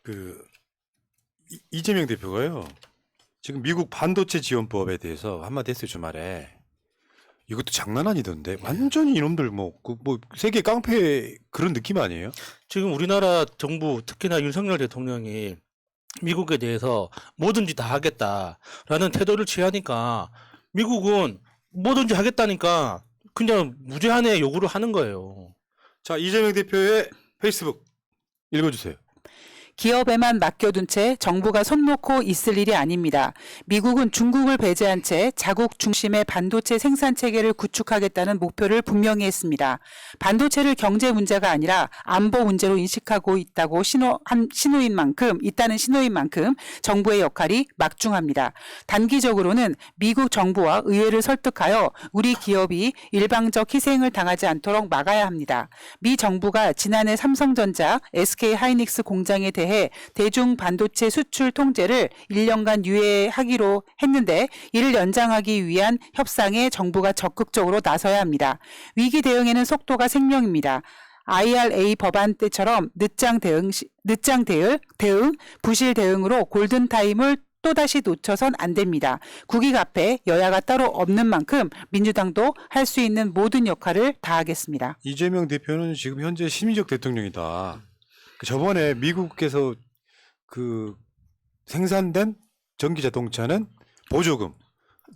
그 이재명 대표가요. 지금 미국 반도체 지원법에 대해서 한마디 했어요 주말에. 이것도 장난 아니던데 완전히 이놈들 뭐 세계 깡패 그런 느낌 아니에요? 지금 우리나라 정부 특히나 윤석열 대통령이 미국에 대해서 뭐든지 다 하겠다라는 태도를 취하니까 미국은 뭐든지 하겠다니까 그냥 무제한의 요구를 하는 거예요. 자, 이재명 대표의 페이스북 읽어주세요. 기업에만 맡겨둔 채 정부가 손 놓고 있을 일이 아닙니다. 미국은 중국을 배제한 채 자국 중심의 반도체 생산 체계를 구축하겠다는 목표를 분명히 했습니다. 반도체를 경제 문제가 아니라 안보 문제로 인식하고 있다는 신호인 만큼 정부의 역할이 막중합니다. 단기적으로는 미국 정부와 의회를 설득하여 우리 기업이 일방적 희생을 당하지 않도록 막아야 합니다. 미 정부가 지난해 삼성전자, SK 하이닉스 공장에 대해 대중 반도체 수출 통제를 1년간 유예하기로 했는데 이를 연장하기 위한 협상에 정부가 적극적으로 나서야 합니다. 위기 대응에는 속도가 생명입니다. IRA 법안 때처럼 늦장 대응, 부실 대응으로 골든타임을 또다시 놓쳐선 안 됩니다. 국익 앞에 여야가 따로 없는 만큼 민주당도 할 수 있는 모든 역할을 다하겠습니다. 이재명 대표는 지금 현재 심리적 대통령이다. 저번에 미국에서 그 생산된 전기 자동차는 보조금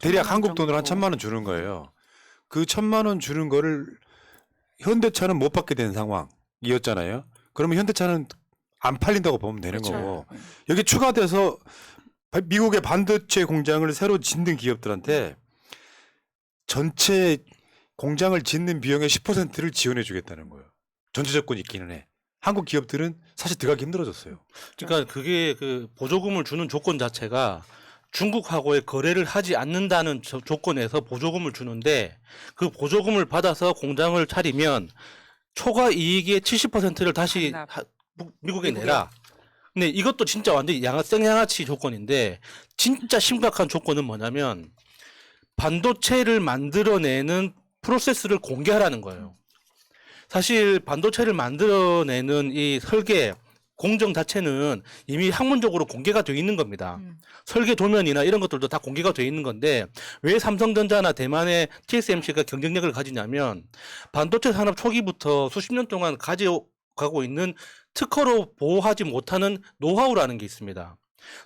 대략 한국 돈으로 한 1,000만 원 주는 거예요. 그 1,000만 원 주는 거를 현대차는 못 받게 된 상황이었잖아요. 그러면 현대차는 안 팔린다고 보면 되는 거고 여기 추가돼서 미국의 반도체 공장을 새로 짓는 기업들한테 전체 공장을 짓는 비용의 10%를 지원해 주겠다는 거예요. 전체 조건이 있기는 해. 한국 기업들은 사실 들어가기 힘들어졌어요. 그러니까 그게 그 보조금을 주는 조건 자체가 중국하고의 거래를 하지 않는다는 조건에서 보조금을 주는데 그 보조금을 받아서 공장을 차리면 초과 이익의 70%를 다시 미국에 내라. 근데 이것도 진짜 완전히 생양아치 조건인데 진짜 심각한 조건은 뭐냐면 반도체를 만들어내는 프로세스를 공개하라는 거예요. 사실 반도체를 만들어내는 이 설계 공정 자체는 이미 학문적으로 공개가 되어 있는 겁니다. 설계 도면이나 이런 것들도 다 공개가 되어 있는 건데 왜 삼성전자나 대만의 TSMC가 경쟁력을 가지냐면 반도체 산업 초기부터 수십 년 동안 가져가고 있는 특허로 보호하지 못하는 노하우라는 게 있습니다.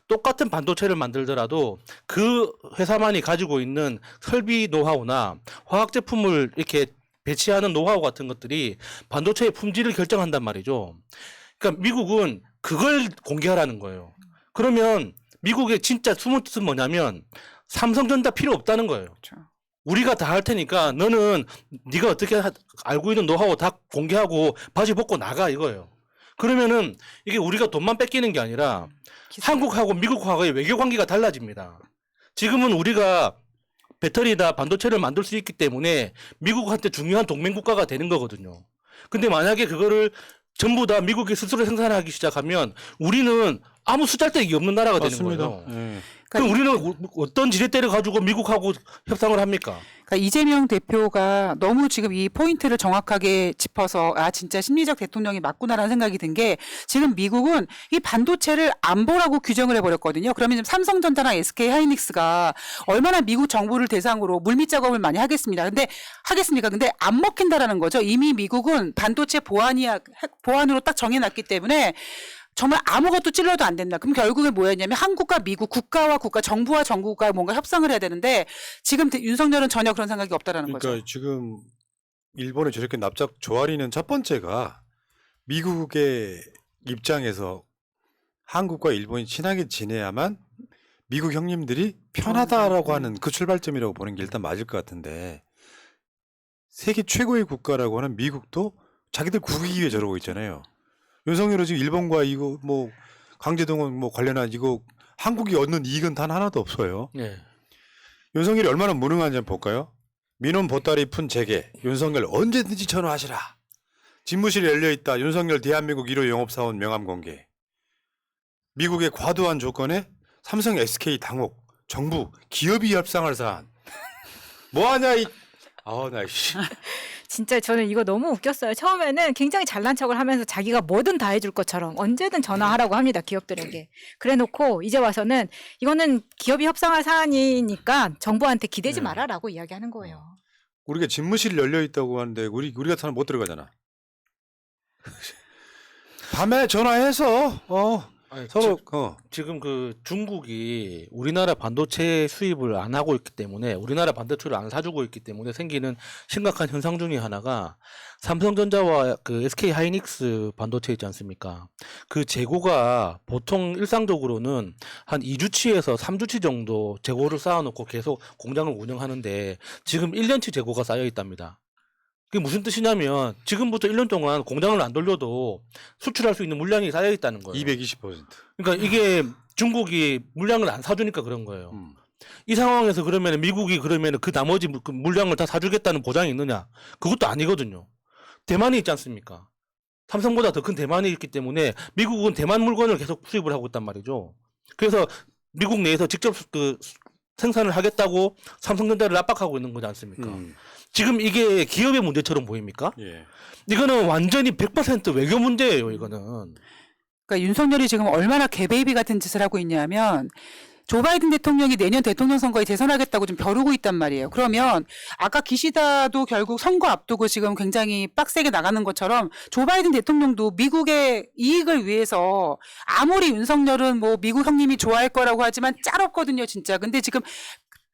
똑같은 반도체를 만들더라도 그 회사만이 가지고 있는 설비 노하우나 화학 제품을 이렇게 배치하는 노하우 같은 것들이 반도체의 품질을 결정한단 말이죠. 그러니까 미국은 그걸 공개하라는 거예요. 그러면 미국의 진짜 숨은 뜻은 뭐냐면 삼성전자 필요 없다는 거예요. 그렇죠. 우리가 다 할 테니까 너는 네가 어떻게 알고 있는 노하우 다 공개하고 바지 벗고 나가 이거예요. 그러면은 이게 우리가 돈만 뺏기는 게 아니라 한국하고 미국하고의 외교 관계가 달라집니다. 지금은 우리가 배터리나 반도체를 만들 수 있기 때문에 미국한테 중요한 동맹 국가가 되는 거거든요. 근데 만약에 그거를 전부 다 미국이 스스로 생산하기 시작하면 우리는 아무 쓰잘데기 없는 나라가 되는 거예요. 네. 그럼 우리는 어떤 지렛대를 가지고 미국하고 협상을 합니까? 그러니까 이재명 대표가 너무 지금 이 포인트를 정확하게 짚어서 진짜 심리적 대통령이 맞구나라는 생각이 든 게 지금 미국은 이 반도체를 안보라고 규정을 해버렸거든요. 그러면 지금 삼성전자랑 SK 하이닉스가 얼마나 미국 정부를 대상으로 물밑 작업을 많이 하겠습니까? 근데 안 먹힌다라는 거죠. 이미 미국은 반도체 보안으로 딱 정해놨기 때문에 정말 아무것도 찔러도 안 된다. 그럼 결국에 뭐였냐면 한국과 미국, 국가와 국가, 정부와 정부가 뭔가 협상을 해야 되는데 지금 윤석열은 전혀 그런 생각이 없다라는 그러니까 거죠. 지금 일본에 저렇게 납작 조아리는 첫 번째가 미국의 입장에서 한국과 일본이 친하게 지내야만 미국 형님들이 편하다라고 하는 그 출발점이라고 보는 게 일단 맞을 것 같은데 세계 최고의 국가라고 하는 미국도 자기들 국익 위해 저러고 있잖아요. 윤석열은 지금 일본과 이거 뭐 강제동원 뭐 관련한 이거 한국이 얻는 이익은 단 하나도 없어요. 네. 윤석열이 얼마나 무능한지 한번 볼까요? 민원 보따리 푼 재계 윤석열 언제든지 전화하시라. 집무실이 열려있다. 윤석열 대한민국 1호 영업사원 명함 공개. 미국의 과도한 조건에 삼성 SK 당혹 정부 기업이 협상할 사안. 뭐하냐 이. 나 씨. 진짜 저는 이거 너무 웃겼어요. 처음에는 굉장히 잘난 척을 하면서 자기가 뭐든 다 해줄 것처럼 언제든 전화하라고 합니다. 기업들에게. 그래놓고 이제 와서는 이거는 기업이 협상할 사안이니까 정부한테 기대지 네. 마라라고 이야기하는 거예요. 우리가 집무실 열려 있다고 하는데 우리 같은 사람 못 들어가잖아. 밤에 전화해서 아니, 서로 지금 그 중국이 우리나라 반도체 수입을 안 하고 있기 때문에 우리나라 반도체를 안 사주고 있기 때문에 생기는 심각한 현상 중에 하나가 삼성전자와 그 SK 하이닉스 반도체 있지 않습니까? 그 재고가 보통 일상적으로는 한 2주치에서 3주치 정도 재고를 쌓아놓고 계속 공장을 운영하는데 지금 1년치 재고가 쌓여 있답니다. 그게 무슨 뜻이냐면 지금부터 1년 동안 공장을 안 돌려도 수출할 수 있는 물량이 쌓여 있다는 거예요. 220%. 그러니까 이게 중국이 물량을 안 사주니까 그런 거예요. 이 상황에서 그러면 미국이 그러면 그 나머지 그 물량을 다 사주겠다는 보장이 있느냐? 그것도 아니거든요. 대만이 있지 않습니까? 삼성보다 더 큰 대만이 있기 때문에 미국은 대만 물건을 계속 수입을 하고 있단 말이죠. 그래서 미국 내에서 직접 그 생산을 하겠다고 삼성전자를 압박하고 있는 거지 않습니까? 지금 이게 기업의 문제처럼 보입니까? 예. 이거는 완전히 100% 외교 문제예요, 이거는. 그러니까 윤석열이 지금 얼마나 개베이비 같은 짓을 하고 있냐면 조 바이든 대통령이 내년 대통령 선거에 재선하겠다고 좀 벼르고 있단 말이에요. 그러면 아까 기시다도 결국 선거 앞두고 지금 굉장히 빡세게 나가는 것처럼 조 바이든 대통령도 미국의 이익을 위해서 아무리 윤석열은 뭐 미국 형님이 좋아할 거라고 하지만 짤없거든요, 진짜. 근데 지금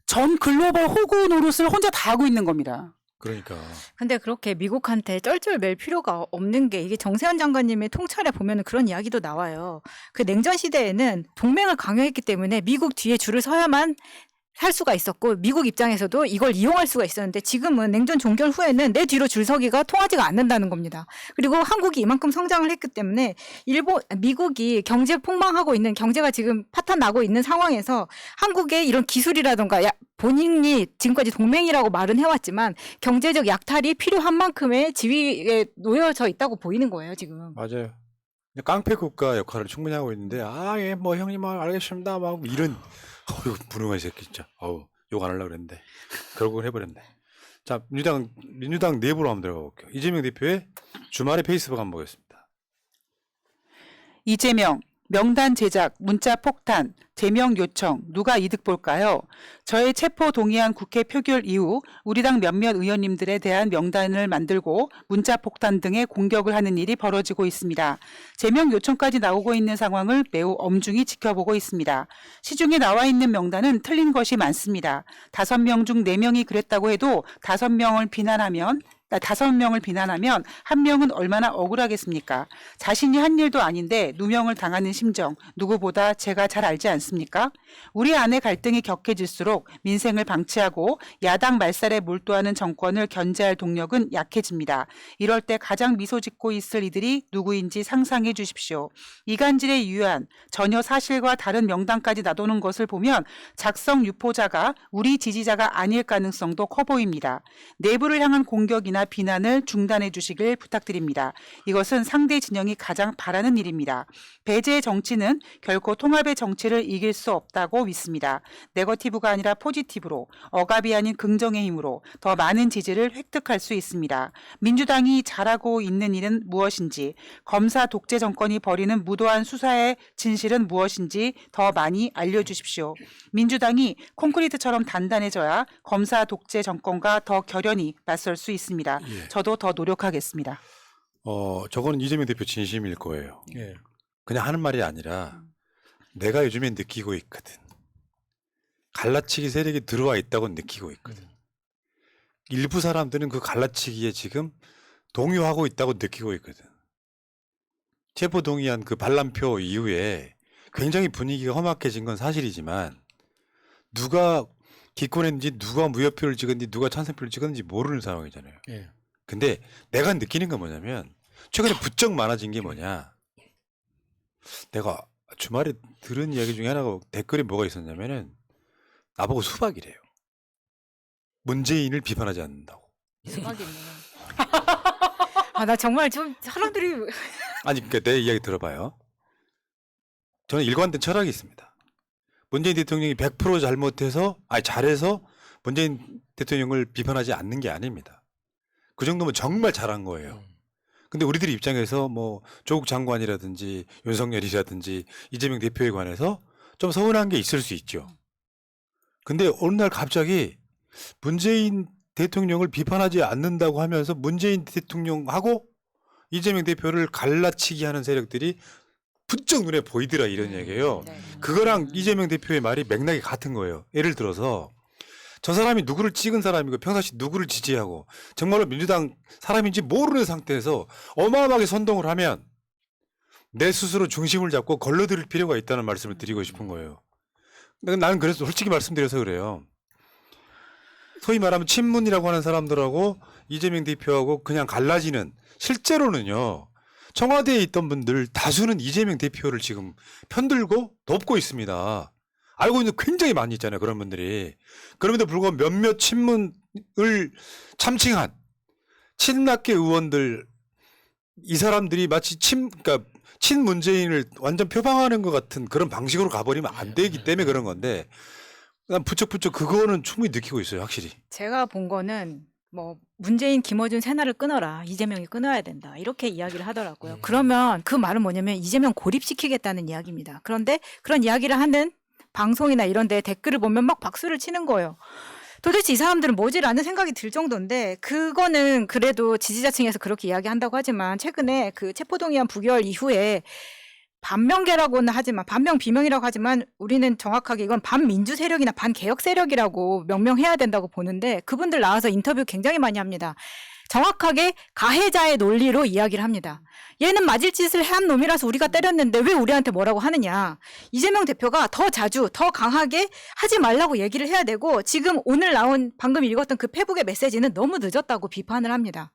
전 글로벌 호구 노릇을 혼자 다 하고 있는 겁니다. 그러니까 근데 그렇게 미국한테 쩔쩔 맬 필요가 없는 게 이게 정세현 장관님의 통찰에 보면은 그런 이야기도 나와요. 그 냉전 시대에는 동맹을 강요했기 때문에 미국 뒤에 줄을 서야만 할 수가 있었고 미국 입장에서도 이걸 이용할 수가 있었는데 지금은 냉전 종결 후에는 내 뒤로 줄 서기가 통하지가 않는다는 겁니다. 그리고 한국이 이만큼 성장을 했기 때문에 미국이 경제 폭망하고 있는 경제가 지금 파탄 나고 있는 상황에서 한국의 이런 기술이라든가 본인이 지금까지 동맹이라고 말은 해왔지만 경제적 약탈이 필요한 만큼의 지위에 놓여져 있다고 보이는 거예요 지금. 맞아요. 깡패 국가 역할을 충분히 하고 있는데 예, 뭐 형님 알겠습니다. 막 이런 무능한 새끼 진짜. 욕 안 하려고 그랬는데 결국은 해버렸네. 자, 민주당 내부로 한번 들어가 볼게요. 이재명 대표의 주말에 페이스북 한번 보겠습니다. 이재명 명단 제작, 문자 폭탄, 제명 요청, 누가 이득 볼까요? 저의 체포 동의안 국회 표결 이후 우리 당 몇몇 의원님들에 대한 명단을 만들고 문자 폭탄 등의 공격을 하는 일이 벌어지고 있습니다. 제명 요청까지 나오고 있는 상황을 매우 엄중히 지켜보고 있습니다. 시중에 나와 있는 명단은 틀린 것이 많습니다. 5명 중 4명이 그랬다고 해도 5명을 비난하면 1명은 얼마나 억울하겠습니까? 자신이 한 일도 아닌데 누명을 당하는 심정 누구보다 제가 잘 알지 않습니까? 우리 안의 갈등이 격해질수록 민생을 방치하고 야당 말살에 몰두하는 정권을 견제할 동력은 약해집니다. 이럴 때 가장 미소 짓고 있을 이들이 누구인지 상상해 주십시오. 이간질에 유효한 전혀 사실과 다른 명단까지 놔두는 것을 보면 작성 유포자가 우리 지지자가 아닐 가능성도 커 보입니다. 내부를 향한 공격이나 비난을 중단해 주시길 부탁드립니다. 이것은 상대 진영이 가장 바라는 일입니다. 배제의 정치는 결코 통합의 정치를 이길 수 없다고 믿습니다. 네거티브가 아니라 포지티브로, 억압이 아닌 긍정의 힘으로 더 많은 지지를 획득할 수 있습니다. 민주당이 잘하고 있는 일은 무엇인지, 검사 독재 정권이 벌이는 무도한 수사의 진실은 무엇인지 더 많이 알려주십시오. 민주당이 콘크리트처럼 단단해져야 검사 독재 정권과 더 결연히 맞설 수 있습니다. 예. 저도 더 노력하겠습니다. 저거는 이재명 대표 진심일 거예요. 예. 그냥 하는 말이 아니라 내가 요즘에 느끼고 있거든. 갈라치기 세력이 들어와 있다고 느끼고 있거든. 일부 사람들은 그 갈라치기에 지금 동요하고 있다고 느끼고 있거든. 체포동의안 그 반란표 이후에 굉장히 분위기가 험악해진 건 사실이지만 누가 기권했는지 누가 무효표를 찍었는지 누가 찬성표를 찍었는지 모르는 상황이잖아요. 예. 근데 내가 느끼는 건 뭐냐면 최근에 부쩍 많아진 게 뭐냐. 내가 주말에 들은 이야기 중에 하나가 댓글에 뭐가 있었냐면은 나보고 수박이래요. 문재인을 비판하지 않는다고. 수박이네. 나 정말 좀 사람들이 아니 그러니까 내 이야기 들어봐요. 저는 일관된 철학이 있습니다. 문재인 대통령이 100% 잘해서 문재인 대통령을 비판하지 않는 게 아닙니다. 그 정도면 정말 잘한 거예요. 근데 우리들 입장에서 뭐 조국 장관이라든지 윤석열이라든지 이재명 대표에 관해서 좀 서운한 게 있을 수 있죠. 근데 어느 날 갑자기 문재인 대통령을 비판하지 않는다고 하면서 문재인 대통령하고 이재명 대표를 갈라치기 하는 세력들이 부쩍 눈에 보이더라 이런 얘기예요. 네. 그거랑 이재명 대표의 말이 맥락이 같은 거예요. 예를 들어서 저 사람이 누구를 찍은 사람이고 평상시 누구를 지지하고 정말로 민주당 사람인지 모르는 상태에서 어마어마하게 선동을 하면 내 스스로 중심을 잡고 걸러들 필요가 있다는 말씀을 드리고 싶은 거예요. 근데 나는 그래서 솔직히 말씀드려서 그래요. 소위 말하면 친문이라고 하는 사람들하고 이재명 대표하고 그냥 갈라지는 실제로는요. 청와대에 있던 분들 다수는 이재명 대표를 지금 편들고 돕고 있습니다. 알고 있는 굉장히 많이 있잖아요. 그런 분들이. 그럼에도 불구하고 몇몇 친문을 참칭한 친낙계 의원들 이 사람들이 마치 그러니까 친문재인을 완전 표방하는 것 같은 그런 방식으로 가버리면 안 되기 때문에 그런 건데 난 부쩍부쩍 그거는 충분히 느끼고 있어요. 확실히. 제가 본 거는 뭐 문재인, 김어준 세나를 끊어라. 이재명이 끊어야 된다. 이렇게 이야기를 하더라고요. 그러면 그 말은 뭐냐면 이재명 고립시키겠다는 이야기입니다. 그런데 그런 이야기를 하는 방송이나 이런 데 댓글을 보면 막 박수를 치는 거예요. 도대체 이 사람들은 뭐지라는 생각이 들 정도인데 그거는 그래도 지지자층에서 그렇게 이야기한다고 하지만 최근에 그 체포동의안 부결 이후에 반명계라고는 하지만 반명 비명이라고 하지만 우리는 정확하게 이건 반민주 세력이나 반개혁 세력이라고 명명해야 된다고 보는데 그분들 나와서 인터뷰 굉장히 많이 합니다. 정확하게 가해자의 논리로 이야기를 합니다. 얘는 맞을 짓을 한 놈이라서 우리가 때렸는데 왜 우리한테 뭐라고 하느냐. 이재명 대표가 더 자주 더 강하게 하지 말라고 얘기를 해야 되고 지금 오늘 나온 방금 읽었던 그 페북의 메시지는 너무 늦었다고 비판을 합니다.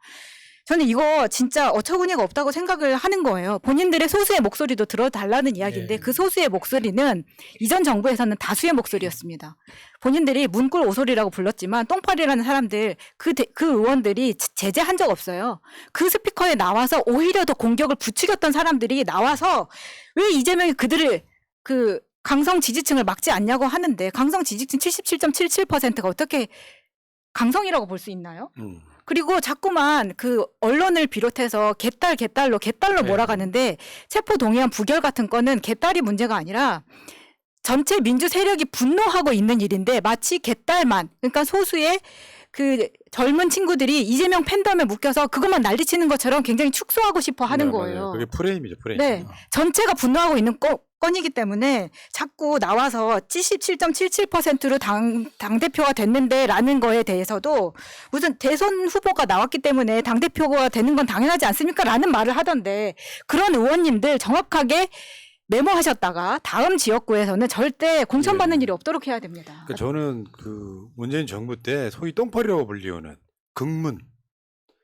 저는 이거 진짜 어처구니가 없다고 생각을 하는 거예요. 본인들의 소수의 목소리도 들어달라는 이야기인데 그 소수의 목소리는 이전 정부에서는 다수의 목소리였습니다. 본인들이 문꿀 오소리라고 불렀지만 똥파리라는 사람들 그 의원들이 제재한 적 없어요. 그 스피커에 나와서 오히려 더 공격을 부추겼던 사람들이 나와서 왜 이재명이 그들을 그 강성 지지층을 막지 않냐고 하는데 강성 지지층 77.77%가 어떻게 강성이라고 볼 수 있나요? 그리고 자꾸만 그 언론을 비롯해서 개딸로 몰아가는데 체포동의안 부결 같은 거는 개딸이 문제가 아니라 전체 민주 세력이 분노하고 있는 일인데 마치 개딸만 그러니까 소수의 그 젊은 친구들이 이재명 팬덤에 묶여서 그것만 난리치는 것처럼 굉장히 축소하고 싶어 하는 거예요. 맞아요. 그게 프레임이죠, 프레임. 네, 전체가 분노하고 있는 건이기 때문에 자꾸 나와서 77.77%로 당대표가 됐는데라는 거에 대해서도 무슨 대선 후보가 나왔기 때문에 당대표가 되는 건 당연하지 않습니까? 라는 말을 하던데 그런 의원님들 정확하게 메모하셨다가 다음 지역구에서는 절대 공천받는 일이 없도록 해야 됩니다. 그러니까 저는 그 문재인 정부 때 소위 똥파리라고 불리우는 극문,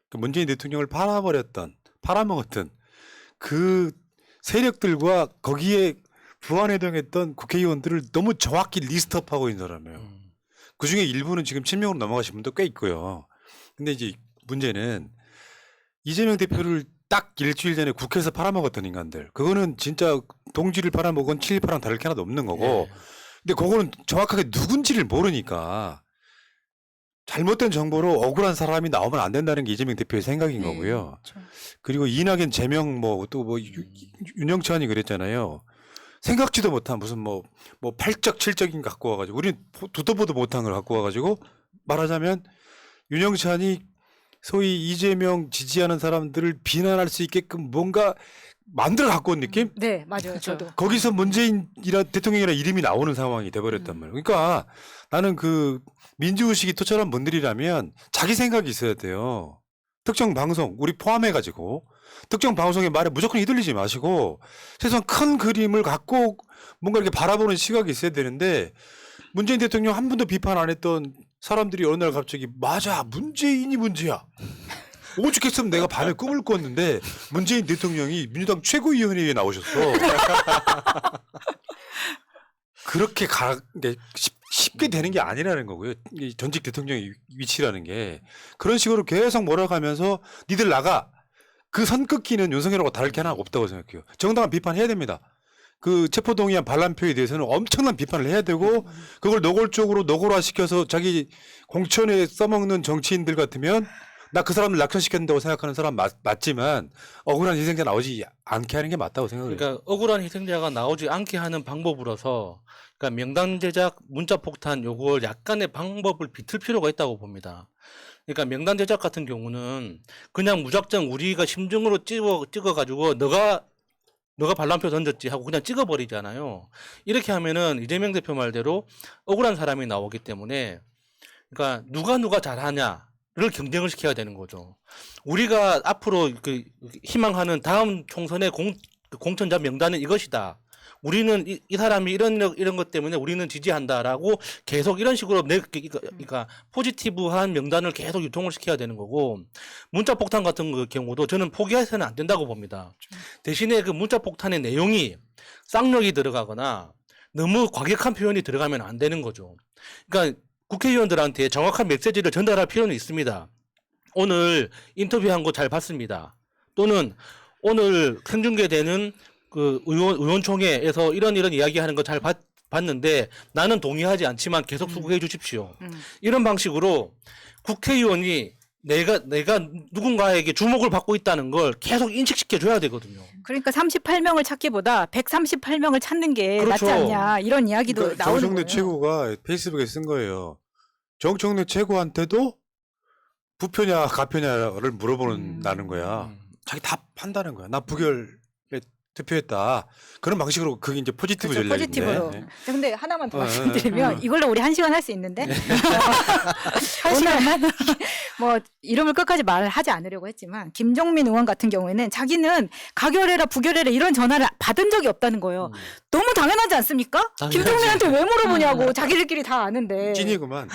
그 문재인 대통령을 팔아먹었던 그 세력들과 거기에 부안해동했던 국회의원들을 너무 정확히 리스트업하고 있는 사람이에요. 그 중에 일부는 지금 친명으로 넘어가신 분도 꽤 있고요. 근데 이제 문제는 이재명 대표를 딱 일주일 전에 국회에서 팔아먹었던 인간들. 그거는 진짜 동지를 팔아먹은 친일파랑 다를 게 하나도 없는 거고. 근데 그거는 정확하게 누군지를 모르니까 잘못된 정보로 억울한 사람이 나오면 안 된다는 게 이재명 대표의 생각인 거고요. 그렇죠. 그리고 이낙연, 재명 윤영찬이 그랬잖아요. 생각지도 못한 무슨 뭐 팔적 칠적인 거 갖고 와가지고 우리는 두도 보도 못한 걸 갖고 와가지고 말하자면 윤영찬이 소위 이재명 지지하는 사람들을 비난할 수 있게끔 뭔가 만들어 갖고 온 느낌? 네, 맞아요. 저도. 거기서 문재인 대통령이라 이름이 나오는 상황이 돼버렸단 말이에요. 그러니까 나는 그 민주의식이 토철한 분들이라면 자기 생각이 있어야 돼요. 특정 방송, 우리 포함해가지고 특정 방송의 말에 무조건 휘둘리지 마시고 세상 큰 그림을 갖고 뭔가 이렇게 바라보는 시각이 있어야 되는데 문재인 대통령 한 번도 비판 안 했던 사람들이 어느 날 갑자기 맞아 문재인이 문제야. 오죽했으면 내가 밤에 꿈을 꿨는데 문재인 대통령이 민주당 최고위원회에 나오셨어. 그렇게 쉽게 되는 게 아니라는 거고요. 이 전직 대통령의 위치라는 게 그런 식으로 계속 몰아가면서 니들 나가. 그 선 긋기는 윤석열하고 다를 게 하나 없다고 생각해요. 정당한 비판해야 됩니다. 그 체포동의안 반란표에 대해서는 엄청난 비판을 해야 되고 그걸 노골적으로 노골화시켜서 자기 공천에 써먹는 정치인들 같으면 나 그 사람을 낙천시켰다고 생각하는 사람 맞지만 억울한 희생자 나오지 않게 하는 게 맞다고 생각을 해요. 그러니까 억울한 희생자가 나오지 않게 하는 방법으로서 그러니까 명단 제작, 문자 폭탄 요걸 약간의 방법을 비틀 필요가 있다고 봅니다. 그러니까 명단 제작 같은 경우는 그냥 무작정 우리가 심증으로 찍어가지고 너가 반란표 던졌지 하고 그냥 찍어버리잖아요. 이렇게 하면은 이재명 대표 말대로 억울한 사람이 나오기 때문에 그러니까 누가 잘하냐를 경쟁을 시켜야 되는 거죠. 우리가 앞으로 그 희망하는 다음 총선의 공천자 명단은 이것이다. 우리는 이 사람이 이런 것 때문에 우리는 지지한다라고 계속 이런 식으로 그러니까 포지티브한 명단을 계속 유통을 시켜야 되는 거고 문자 폭탄 같은 경우도 저는 포기해서는 안 된다고 봅니다. 대신에 그 문자 폭탄의 내용이 쌍욕이 들어가거나 너무 과격한 표현이 들어가면 안 되는 거죠. 그러니까 국회의원들한테 정확한 메시지를 전달할 필요는 있습니다. 오늘 인터뷰한 거 잘 봤습니다. 또는 오늘 생중계되는 그 의원총회에서 이런 이야기하는 거 잘 봤는데 나는 동의하지 않지만 계속 수긍해 주십시오. 이런 방식으로 국회의원이 내가 누군가에게 주목을 받고 있다는 걸 계속 인식시켜 줘야 되거든요. 그러니까 38명을 찾기보다 138명을 찾는 게 그렇죠. 낫지 않냐 이런 이야기도 그러니까 나오는 정청래 거예요. 최고가 페이스북에 쓴 거예요. 정청래 최고한테도 부표냐 가표냐를 물어보는다는 거야. 자기 답한다는 거야. 나 부결에 투표했다. 그런 방식으로 그게 이제 포지티브 그렇죠, 전략인데. 포지티브로. 네. 근데 하나만 더 말씀드리면 이걸로 우리 1시간 할 수 있는데 한 시간만 뭐 이름을 끝까지 말하지 않으려고 했지만 김종민 의원 같은 경우에는 자기는 가결해라 부결해라 이런 전화를 받은 적이 없다는 거예요. 너무 당연하지 않습니까? 당연하지. 김종민한테 왜 물어보냐고 자기들끼리 다 아는데. 찐이구만.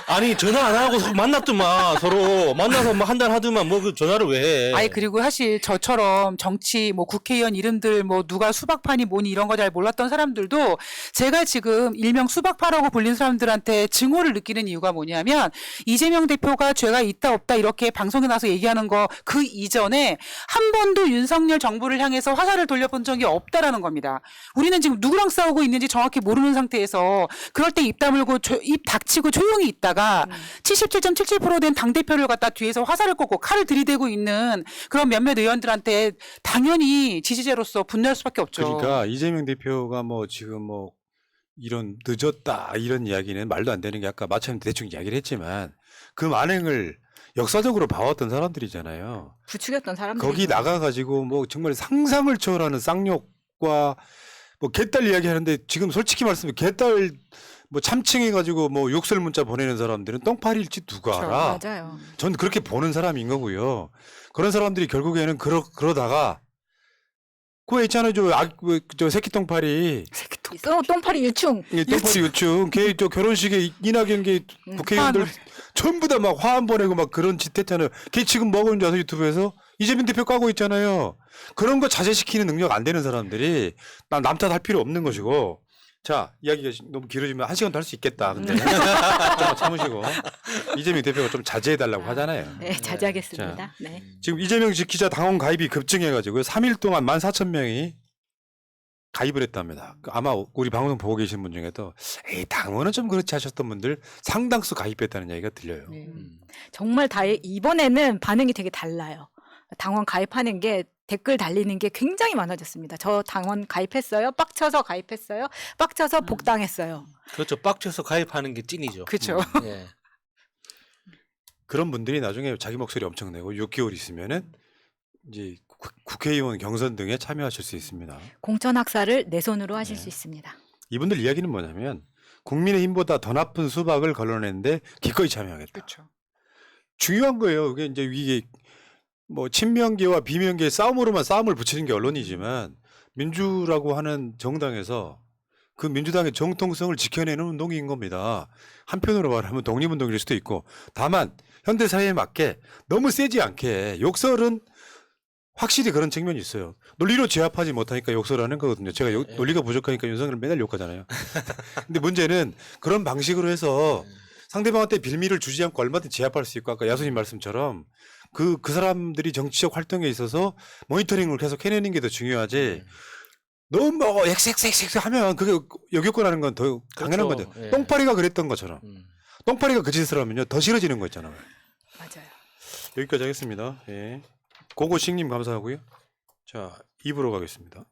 아니 전화 안 하고 만났더만 서로 만나서 뭐 한 달 하더만 뭐 그 전화를 왜 해? 아니 그리고 사실 저처럼 정치 뭐 국회의원 이름들 뭐 누가 수박파니 뭐니 이런 거 잘 몰랐던 사람들도 제가 지금 일명 수박파라고 불린 사람들한테 증오를 느끼는 이유가 뭐냐면 이재명 대표가 죄가 있다 없다 이렇게 방송에 나와서 얘기하는 거 그 이전에 한 번도 윤석열 정부를 향해서 화살을 돌려본 적이 없다라는 겁니다. 우리는 지금 누구랑 싸우고 있는지 정확히 모르는 상태에서 그럴 때 입 다물고 입 닥치고 조용히 있다가 77.77%된 당대표를 갖다 뒤에서 화살을 꽂고 칼을 들이대고 있는 그런 몇몇 의원들한테 당연히 지지자로서 분노할 수밖에 없죠. 그러니까 이재명 대표가 뭐 지금 뭐 이런 늦었다 이런 이야기는 말도 안 되는 게 아까 마침 대충 이야기를 했지만 그 만행을 역사적으로 봐왔던 사람들이잖아요. 부추겼던 사람들이 거기 나가가지고 뭐 정말 상상을 초월하는 쌍욕과 뭐 개딸 이야기하는데 지금 솔직히 말씀해 개딸 뭐 참칭해가지고 뭐 욕설 문자 보내는 사람들은 똥파리일지 누가 알아? 맞아요. 전 그렇게 보는 사람인 거고요. 그런 사람들이 결국에는 그러다가 그거 있잖아요. 저 새끼 똥파리. 똥파리 유충. 똥파리 유충. 걔 저 결혼식에 이낙연 게 국회의원들 전부 다 막 화한 보내고 막 그런 짓 했잖아요. 걔 지금 먹은 줄 아서 유튜브에서 이재명 대표 까고 있잖아요. 그런 거 자제시키는 능력 안 되는 사람들이 난 남 탓할 필요 없는 것이고. 자, 이야기가 너무 길어지면 1시간도 할 수 있겠다. 근데 좀 참으시고 이재명 대표가 좀 자제해달라고 하잖아요. 네, 자제하겠습니다. 네. 지금 이재명 지키자 당원 가입이 급증해가지고 3일 동안 14,000명이 가입을 했답니다. 아마 우리 방송 보고 계신 분 중에도 에이 당원은 좀 그렇지 하셨던 분들 상당수 가입했다는 얘기가 들려요. 네. 정말 이번에는 반응이 되게 달라요. 당원 가입하는 게 댓글 달리는 게 굉장히 많아졌습니다. 저 당원 가입했어요. 빡쳐서 가입했어요. 빡쳐서 복당했어요. 그렇죠. 빡쳐서 가입하는 게 찐이죠. 그렇죠. 예. 그런 분들이 나중에 자기 목소리 엄청 내고 6개월 있으면은 이제 국회의원 경선 등에 참여하실 수 있습니다. 공천 학살을 내 손으로 하실 네. 수 있습니다. 이분들 이야기는 뭐냐면 국민의힘보다 더 나쁜 수박을 걸러내는데 기꺼이 참여하겠다. 그렇죠. 중요한 거예요. 그게 이제 이게 뭐 친명계와 비명계의 싸움으로만 싸움을 붙이는 게 언론이지만 민주라고 하는 정당에서 그 민주당의 정통성을 지켜내는 운동인 겁니다. 한편으로 말하면 독립운동일 수도 있고 다만 현대 사회에 맞게 너무 세지 않게 욕설은 확실히 그런 측면이 있어요. 논리로 제압하지 못하니까 욕설하는 거거든요. 제가 논리가 부족하니까 윤석열을 맨날 욕하잖아요. 근데 문제는 그런 방식으로 해서 상대방한테 빌미를 주지 않고 얼마든지 제압할 수 있고 아까 야수님 말씀처럼 그 사람들이 정치적 활동에 있어서 모니터링을 계속 해내는 게 더 중요하지. 너무 뭐 엑섹 하면 그게 역효과라는 건 더 당연한 그렇죠. 거죠. 예. 똥파리가 그랬던 것처럼. 똥파리가 그 짓을 하면요 더 싫어지는 거 있잖아요. 맞아요. 여기까지 하겠습니다. 예. 고고식님 감사하고요. 자, 2부로 가겠습니다.